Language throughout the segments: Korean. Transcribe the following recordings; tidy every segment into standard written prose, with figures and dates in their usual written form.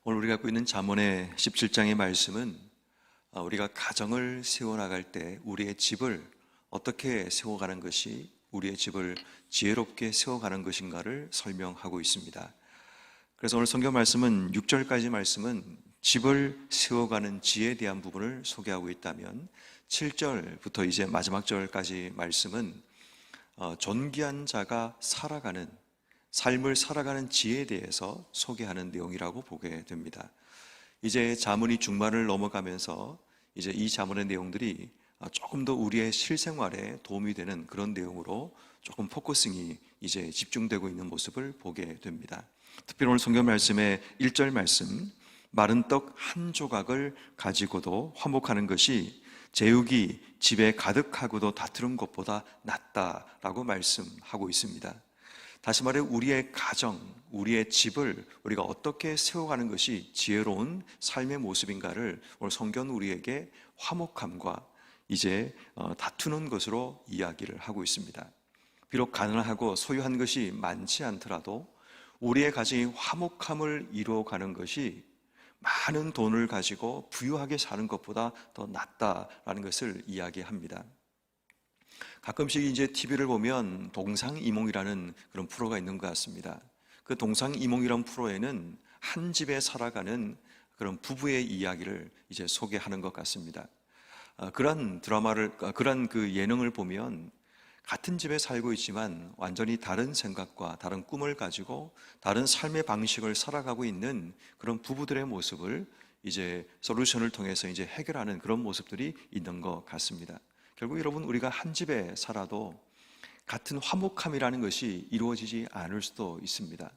오늘 우리가 갖고 있는 잠언의 17장의 말씀은 우리가 가정을 세워나갈 때 우리의 집을 어떻게 세워가는 것이 우리의 집을 지혜롭게 세워가는 것인가를 설명하고 있습니다. 그래서 오늘 성경 말씀은 6절까지 말씀은 집을 세워가는 지혜에 대한 부분을 소개하고 있다면 7절부터 이제 마지막 절까지 말씀은 존귀한 자가 살아가는 삶을 살아가는 지혜에 대해서 소개하는 내용이라고 보게 됩니다. 이제 잠언이 중반을 넘어가면서 이제 이 잠언의 내용들이 조금 더 우리의 실생활에 도움이 되는 그런 내용으로 조금 포커싱이 이제 집중되고 있는 모습을 보게 됩니다. 특별히 오늘 성경 말씀의 1절 말씀, 마른 떡 한 조각을 가지고도 화목하는 것이 제육이 집에 가득하고도 다투는 것보다 낫다라고 말씀하고 있습니다. 다시 말해 우리의 가정, 우리의 집을 우리가 어떻게 세워가는 것이 지혜로운 삶의 모습인가를 오늘 성경은 우리에게 화목함과 이제 다투는 것으로 이야기를 하고 있습니다. 비록 가난하고 소유한 것이 많지 않더라도 우리의 가정이 화목함을 이루어가는 것이 많은 돈을 가지고 부유하게 사는 것보다 더 낫다라는 것을 이야기합니다. 가끔씩 이제 TV를 보면 동상이몽이라는 그런 프로가 있는 것 같습니다. 그 동상이몽이라는 프로에는 한 집에 살아가는 그런 부부의 이야기를 이제 소개하는 것 같습니다. 그런 그 예능을 보면 같은 집에 살고 있지만 완전히 다른 생각과 다른 꿈을 가지고 다른 삶의 방식을 살아가고 있는 그런 부부들의 모습을 이제 솔루션을 통해서 이제 해결하는 그런 모습들이 있는 것 같습니다. 결국 여러분, 우리가 한 집에 살아도 같은 화목함이라는 것이 이루어지지 않을 수도 있습니다.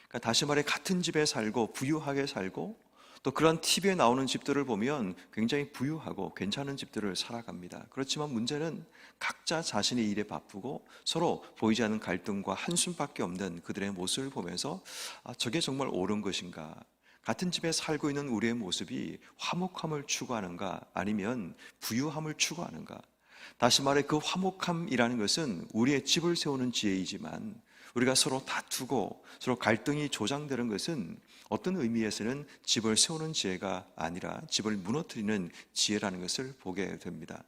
그러니까 다시 말해 같은 집에 살고 부유하게 살고 또 그런 TV에 나오는 집들을 보면 굉장히 부유하고 괜찮은 집들을 살아갑니다. 그렇지만 문제는 각자 자신의 일에 바쁘고 서로 보이지 않는 갈등과 한숨밖에 없는 그들의 모습을 보면서 저게 정말 옳은 것인가? 같은 집에 살고 있는 우리의 모습이 화목함을 추구하는가 아니면 부유함을 추구하는가? 다시 말해 그 화목함이라는 것은 우리의 집을 세우는 지혜이지만 우리가 서로 다투고 서로 갈등이 조장되는 것은 어떤 의미에서는 집을 세우는 지혜가 아니라 집을 무너뜨리는 지혜라는 것을 보게 됩니다.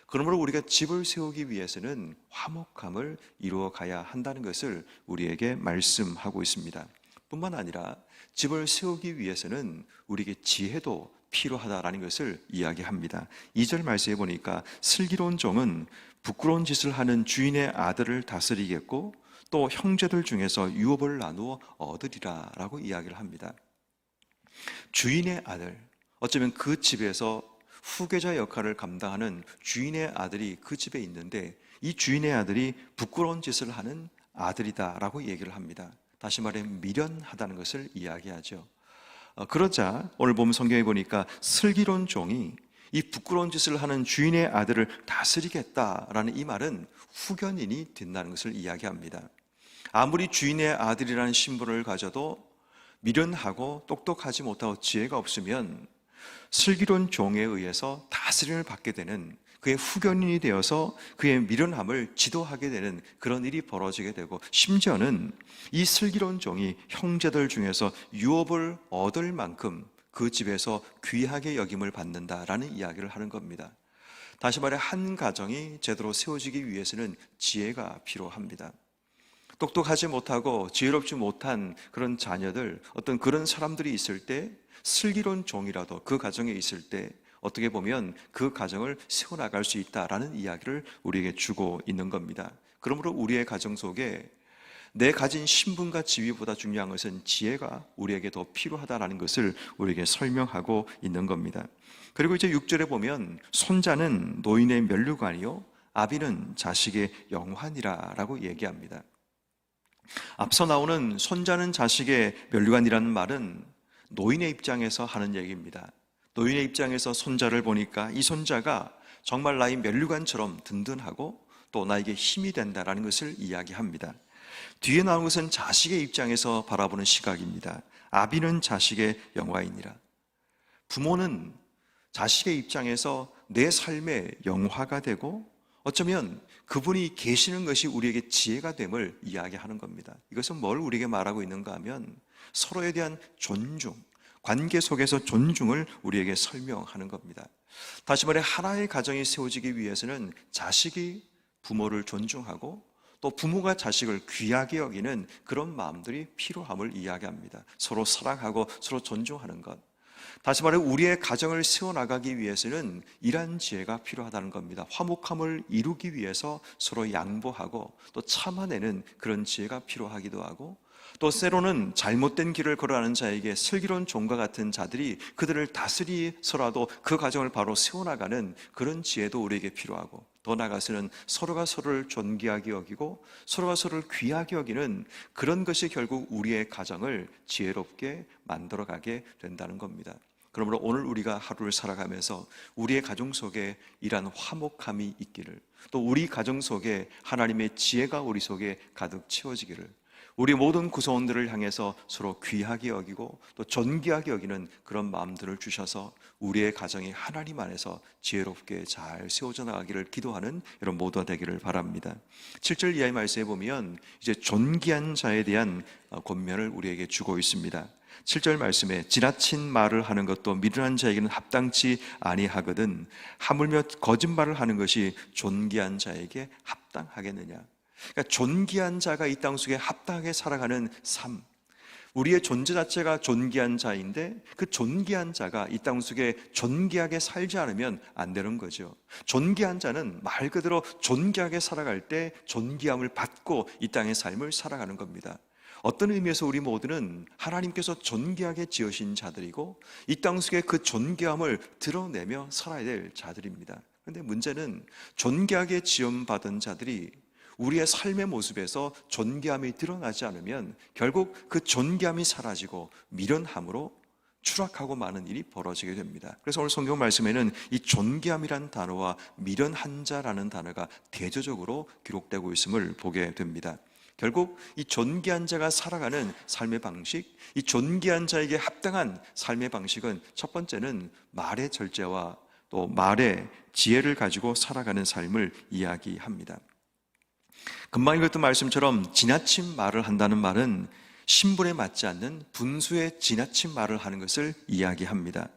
그러므로 우리가 집을 세우기 위해서는 화목함을 이루어 가야 한다는 것을 우리에게 말씀하고 있습니다. 뿐만 아니라 집을 세우기 위해서는 우리에게 지혜도 필요하다라는 것을 이야기합니다. 2절 말씀에 보니까 슬기로운 종은 부끄러운 짓을 하는 주인의 아들을 다스리겠고 또 형제들 중에서 유업을 나누어 얻으리라 라고 이야기를 합니다. 주인의 아들, 어쩌면 그 집에서 후계자 역할을 감당하는 주인의 아들이 그 집에 있는데 이 주인의 아들이 부끄러운 짓을 하는 아들이다 라고 얘기를 합니다. 다시 말해 미련하다는 것을 이야기하죠. 그러자 오늘 보면 성경에 보니까 슬기로운 종이 이 부끄러운 짓을 하는 주인의 아들을 다스리겠다라는 이 말은 후견인이 된다는 것을 이야기합니다. 아무리 주인의 아들이라는 신분을 가져도 미련하고 똑똑하지 못하고 지혜가 없으면 슬기로운 종에 의해서 다스림을 받게 되는 그의 후견인이 되어서 그의 미련함을 지도하게 되는 그런 일이 벌어지게 되고 심지어는 이 슬기로운 종이 형제들 중에서 유업을 얻을 만큼 그 집에서 귀하게 여김을 받는다라는 이야기를 하는 겁니다. 다시 말해 한 가정이 제대로 세워지기 위해서는 지혜가 필요합니다. 똑똑하지 못하고 지혜롭지 못한 그런 자녀들, 어떤 그런 사람들이 있을 때 슬기로운 종이라도 그 가정에 있을 때 어떻게 보면 그 가정을 세워나갈 수 있다라는 이야기를 우리에게 주고 있는 겁니다. 그러므로 우리의 가정 속에 내 가진 신분과 지위보다 중요한 것은 지혜가 우리에게 더 필요하다라는 것을 우리에게 설명하고 있는 겁니다. 그리고 이제 6절에 보면 손자는 노인의 면류관이요 아비는 자식의 영환이라 라고 얘기합니다. 앞서 나오는 손자는 자식의 면류관이라는 말은 노인의 입장에서 하는 얘기입니다. 노인의 입장에서 손자를 보니까 이 손자가 정말 나의 면류관처럼 든든하고 또 나에게 힘이 된다라는 것을 이야기합니다. 뒤에 나온 것은 자식의 입장에서 바라보는 시각입니다. 아비는 자식의 영화이니라. 부모는 자식의 입장에서 내 삶의 영화가 되고 어쩌면 그분이 계시는 것이 우리에게 지혜가 됨을 이야기하는 겁니다. 이것은 뭘 우리에게 말하고 있는가 하면 서로에 대한 존중, 관계 속에서 존중을 우리에게 설명하는 겁니다. 다시 말해 하나의 가정이 세워지기 위해서는 자식이 부모를 존중하고 또 부모가 자식을 귀하게 여기는 그런 마음들이 필요함을 이야기합니다. 서로 사랑하고 서로 존중하는 것. 다시 말해 우리의 가정을 세워나가기 위해서는 이러한 지혜가 필요하다는 겁니다. 화목함을 이루기 위해서 서로 양보하고 또 참아내는 그런 지혜가 필요하기도 하고, 또 때로는 잘못된 길을 걸어가는 자에게 슬기로운 종과 같은 자들이 그들을 다스리서라도 그 가정을 바로 세워나가는 그런 지혜도 우리에게 필요하고, 더 나아가서는 서로가 서로를 존귀하게 여기고 서로가 서로를 귀하게 여기는 그런 것이 결국 우리의 가정을 지혜롭게 만들어가게 된다는 겁니다. 그러므로 오늘 우리가 하루를 살아가면서 우리의 가정 속에 이러한 화목함이 있기를, 또 우리 가정 속에 하나님의 지혜가 우리 속에 가득 채워지기를, 우리 모든 구성원들을 향해서 서로 귀하게 여기고 또 존귀하게 여기는 그런 마음들을 주셔서 우리의 가정이 하나님 안에서 지혜롭게 잘 세워져 나가기를 기도하는 여러분 모두가 되기를 바랍니다. 7절 이하의 말씀에 보면 이제 존귀한 자에 대한 권면을 우리에게 주고 있습니다. 7절 말씀에 지나친 말을 하는 것도 미련한 자에게는 합당치 아니하거든 하물며 거짓말을 하는 것이 존귀한 자에게 합당하겠느냐. 그러니까 존귀한 자가 이 땅 속에 합당하게 살아가는 삶, 우리의 존재 자체가 존귀한 자인데 그 존귀한 자가 이 땅 속에 존귀하게 살지 않으면 안 되는 거죠. 존귀한 자는 말 그대로 존귀하게 살아갈 때 존귀함을 받고 이 땅의 삶을 살아가는 겁니다. 어떤 의미에서 우리 모두는 하나님께서 존귀하게 지으신 자들이고 이 땅 속에 그 존귀함을 드러내며 살아야 될 자들입니다. 그런데 문제는 존귀하게 지음받은 자들이 우리의 삶의 모습에서 존귀함이 드러나지 않으면 결국 그 존귀함이 사라지고 미련함으로 추락하고 마는 일이 벌어지게 됩니다. 그래서 오늘 성경 말씀에는 이 존귀함이란 단어와 미련한 자라는 단어가 대조적으로 기록되고 있음을 보게 됩니다. 결국 이 존귀한 자가 살아가는 삶의 방식, 이 존귀한 자에게 합당한 삶의 방식은 첫 번째는 말의 절제와 또 말의 지혜를 가지고 살아가는 삶을 이야기합니다. 금방 읽었던 말씀처럼 지나친 말을 한다는 말은 신분에 맞지 않는 분수에 지나친 말을 하는 것을 이야기합니다.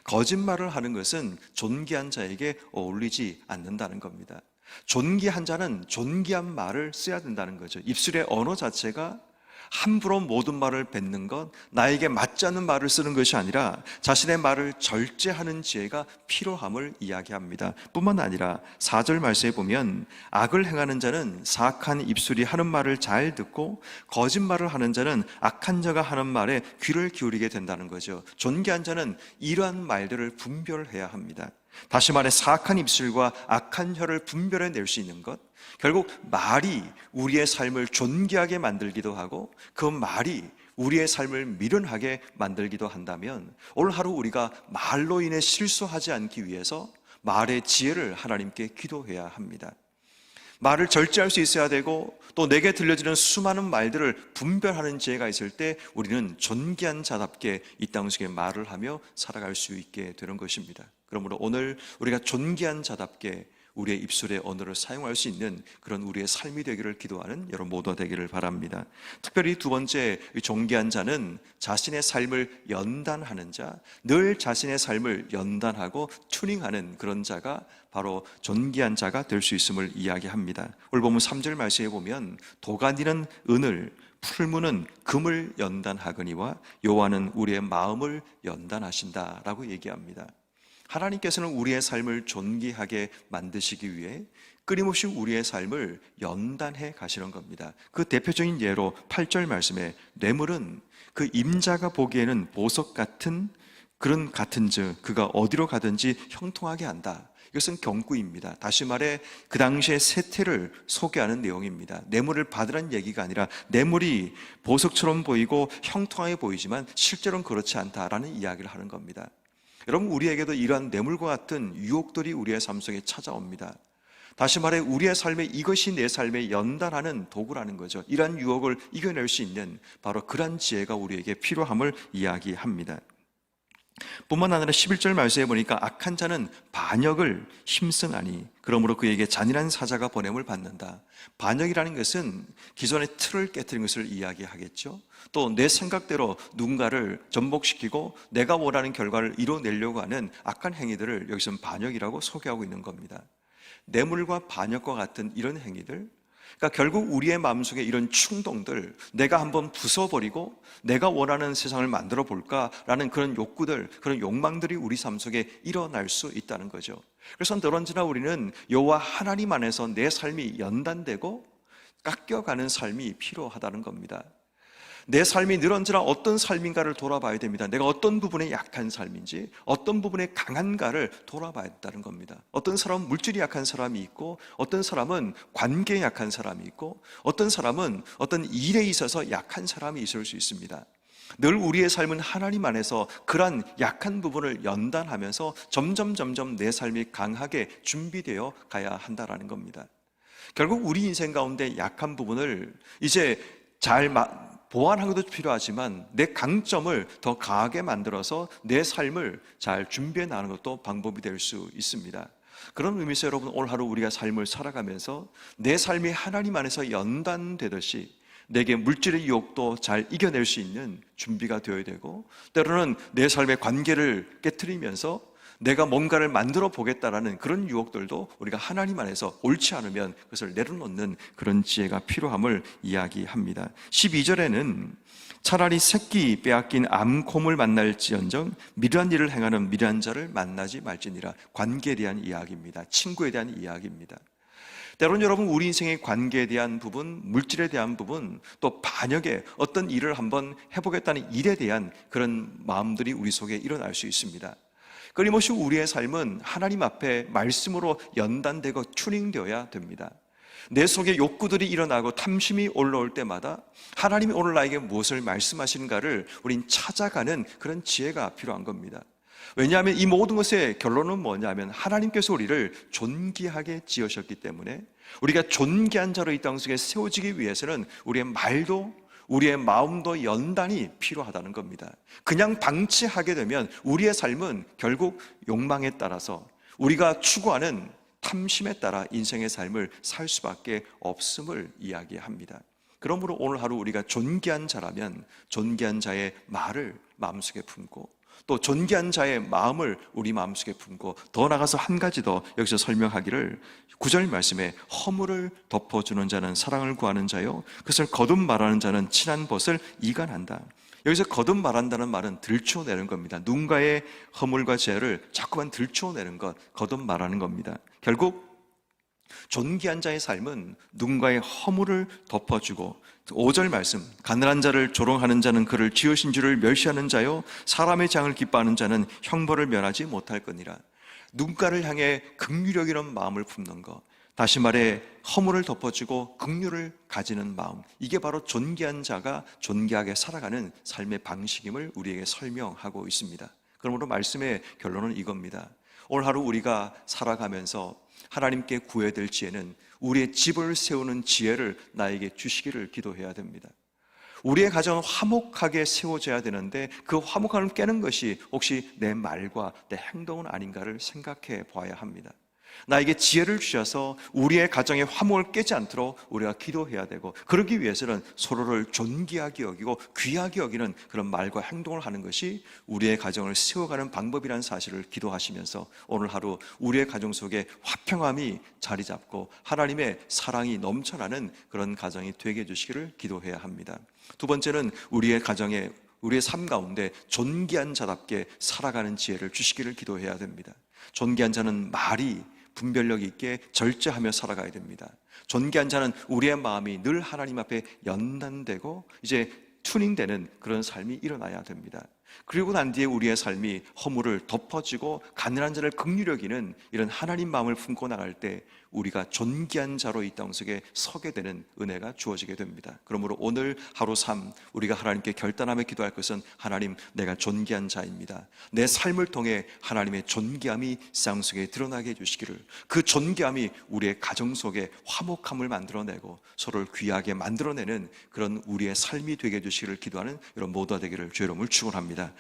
거짓말을 하는 것은 존귀한 자에게 어울리지 않는다는 겁니다. 존귀한 자는 존귀한 말을 써야 된다는 거죠. 입술의 언어 자체가 함부로 모든 말을 뱉는 것, 나에게 맞지 않는 말을 쓰는 것이 아니라 자신의 말을 절제하는 지혜가 필요함을 이야기합니다. 뿐만 아니라 4절 말씀에 보면 악을 행하는 자는 사악한 입술이 하는 말을 잘 듣고 거짓말을 하는 자는 악한 자가 하는 말에 귀를 기울이게 된다는 거죠. 존귀한 자는 이러한 말들을 분별해야 합니다. 다시 말해 사악한 입술과 악한 혀를 분별해 낼 수 있는 것, 결국 말이 우리의 삶을 존귀하게 만들기도 하고 그 말이 우리의 삶을 미련하게 만들기도 한다면 오늘 하루 우리가 말로 인해 실수하지 않기 위해서 말의 지혜를 하나님께 기도해야 합니다. 말을 절제할 수 있어야 되고 또 내게 들려지는 수많은 말들을 분별하는 지혜가 있을 때 우리는 존귀한 자답게 이 땅 속에 말을 하며 살아갈 수 있게 되는 것입니다. 그러므로 오늘 우리가 존귀한 자답게 우리의 입술의 언어를 사용할 수 있는 그런 우리의 삶이 되기를 기도하는 여러분 모두가 되기를 바랍니다. 특별히 두 번째, 존귀한 자는 자신의 삶을 연단하는 자, 늘 자신의 삶을 연단하고 튜닝하는 그런 자가 바로 존귀한 자가 될 수 있음을 이야기합니다. 오늘 보면 3절 말씀에 보면 도가니는 은을, 풀무는 금을 연단하거니와 여호와는 우리의 마음을 연단하신다라고 얘기합니다. 하나님께서는 우리의 삶을 존귀하게 만드시기 위해 끊임없이 우리의 삶을 연단해 가시는 겁니다. 그 대표적인 예로 8절 말씀에 뇌물은 그 임자가 보기에는 보석 같은 그런 같은즉 그가 어디로 가든지 형통하게 한다. 이것은 경구입니다. 다시 말해 그 당시의 세태를 소개하는 내용입니다. 뇌물을 받으라는 얘기가 아니라 뇌물이 보석처럼 보이고 형통하게 보이지만 실제로는 그렇지 않다라는 이야기를 하는 겁니다. 여러분, 우리에게도 이러한 뇌물과 같은 유혹들이 우리의 삶 속에 찾아옵니다. 다시 말해 우리의 삶에 이것이 내 삶에 연단하는 도구라는 거죠. 이러한 유혹을 이겨낼 수 있는 바로 그러한 지혜가 우리에게 필요함을 이야기합니다. 뿐만 아니라 11절 말씀에 보니까 악한 자는 반역을 힘쓰나니 그러므로 그에게 잔인한 사자가 보냄을 받는다. 반역이라는 것은 기존의 틀을 깨뜨린 것을 이야기하겠죠. 또 내 생각대로 누군가를 전복시키고 내가 원하는 결과를 이뤄내려고 하는 악한 행위들을 여기서는 반역이라고 소개하고 있는 겁니다. 뇌물과 반역과 같은 이런 행위들, 그러니까 결국 우리의 마음속에 이런 충동들, 내가 한번 부숴버리고 내가 원하는 세상을 만들어 볼까라는 그런 욕구들, 그런 욕망들이 우리 삶 속에 일어날 수 있다는 거죠. 그래서 늘 언제나 우리는 여호와 하나님 안에서 내 삶이 연단되고 깎여가는 삶이 필요하다는 겁니다. 내 삶이 늘 언제나 어떤 삶인가를 돌아봐야 됩니다. 내가 어떤 부분에 약한 삶인지, 어떤 부분에 강한가를 돌아봐야 한다는 겁니다. 어떤 사람은 물질이 약한 사람이 있고, 어떤 사람은 관계에 약한 사람이 있고, 어떤 사람은 어떤 일에 있어서 약한 사람이 있을 수 있습니다. 늘 우리의 삶은 하나님 안에서 그러한 약한 부분을 연단하면서 점점 내 삶이 강하게 준비되어 가야 한다는 겁니다. 결국 우리 인생 가운데 약한 부분을 이제 잘 보완하는 것도 필요하지만 내 강점을 더 강하게 만들어서 내 삶을 잘 준비해 나가는 것도 방법이 될 수 있습니다. 그런 의미에서 여러분, 오늘 하루 우리가 삶을 살아가면서 내 삶이 하나님 안에서 연단되듯이 내게 물질의 유혹도 잘 이겨낼 수 있는 준비가 되어야 되고, 때로는 내 삶의 관계를 깨트리면서 내가 뭔가를 만들어 보겠다라는 그런 유혹들도 우리가 하나님 안에서 옳지 않으면 그것을 내려놓는 그런 지혜가 필요함을 이야기합니다. 12절에는 차라리 새끼 빼앗긴 암곰을 만날지언정 미련한 일을 행하는 미련한 자를 만나지 말지니라. 관계에 대한 이야기입니다. 친구에 대한 이야기입니다. 때로는 여러분, 우리 인생의 관계에 대한 부분, 물질에 대한 부분, 또 반역의 어떤 일을 한번 해보겠다는 일에 대한 그런 마음들이 우리 속에 일어날 수 있습니다. 끊임없이 우리의 삶은 하나님 앞에 말씀으로 연단되고 튜닝되어야 됩니다. 내 속에 욕구들이 일어나고 탐심이 올라올 때마다 하나님이 오늘 나에게 무엇을 말씀하시는가를 우린 찾아가는 그런 지혜가 필요한 겁니다. 왜냐하면 이 모든 것의 결론은 뭐냐면 하나님께서 우리를 존귀하게 지으셨기 때문에 우리가 존귀한 자로 이 땅 속에 세워지기 위해서는 우리의 말도 우리의 마음도 연단이 필요하다는 겁니다. 그냥 방치하게 되면 우리의 삶은 결국 욕망에 따라서 우리가 추구하는 탐심에 따라 인생의 삶을 살 수밖에 없음을 이야기합니다. 그러므로 오늘 하루 우리가 존귀한 자라면 존귀한 자의 말을 마음속에 품고, 또 존귀한 자의 마음을 우리 마음속에 품고, 더 나아가서 한 가지 더 여기서 설명하기를 9절 말씀에 허물을 덮어주는 자는 사랑을 구하는 자요 그것을 거듭 말하는 자는 친한 벗을 이간한다. 여기서 거듭 말한다는 말은 들추어내는 겁니다. 누군가의 허물과 죄를 자꾸만 들추어내는 것, 거듭 말하는 겁니다. 결국 존귀한 자의 삶은 누군가의 허물을 덮어주고, 5절 말씀, 가난한 자를 조롱하는 자는 그를 지으신 줄을 멸시하는 자요 사람의 장을 기뻐하는 자는 형벌을 면하지 못할 거니라. 누군가를 향해 긍휼력 이런 마음을 품는 것, 다시 말해 허물을 덮어주고 긍휼을 가지는 마음, 이게 바로 존귀한 자가 존귀하게 살아가는 삶의 방식임을 우리에게 설명하고 있습니다. 그러므로 말씀의 결론은 이겁니다. 오늘 하루 우리가 살아가면서 하나님께 구해야 될 지혜는 우리의 집을 세우는 지혜를 나에게 주시기를 기도해야 됩니다. 우리의 가정은 화목하게 세워져야 되는데 그 화목함을 깨는 것이 혹시 내 말과 내 행동은 아닌가를 생각해 봐야 합니다. 나에게 지혜를 주셔서 우리의 가정의 화목을 깨지 않도록 우리가 기도해야 되고, 그러기 위해서는 서로를 존귀하게 여기고 귀하게 여기는 그런 말과 행동을 하는 것이 우리의 가정을 세워가는 방법이라는 사실을 기도하시면서 오늘 하루 우리의 가정 속에 화평함이 자리 잡고 하나님의 사랑이 넘쳐나는 그런 가정이 되게 해주시기를 기도해야 합니다. 두 번째는 우리의 가정에, 우리의 삶 가운데 존귀한 자답게 살아가는 지혜를 주시기를 기도해야 됩니다. 존귀한 자는 말이 분별력 있게 절제하며 살아가야 됩니다. 존귀한 자는 우리의 마음이 늘 하나님 앞에 연단되고 이제 튜닝되는 그런 삶이 일어나야 됩니다. 그리고 난 뒤에 우리의 삶이 허물을 덮어주고 가난한 자를 긍휼히 여기는 이런 하나님 마음을 품고 나갈 때 우리가 존귀한 자로 이 땅 속에 서게 되는 은혜가 주어지게 됩니다. 그러므로 오늘 하루 삶 우리가 하나님께 결단하며 기도할 것은, 하나님, 내가 존귀한 자입니다. 내 삶을 통해 하나님의 존귀함이 세상 속에 드러나게 해주시기를, 그 존귀함이 우리의 가정 속에 화목함을 만들어내고 서로를 귀하게 만들어내는 그런 우리의 삶이 되게 해주시기를 기도하는 여러분 모두가 되기를 주의 이름으로 축원합니다.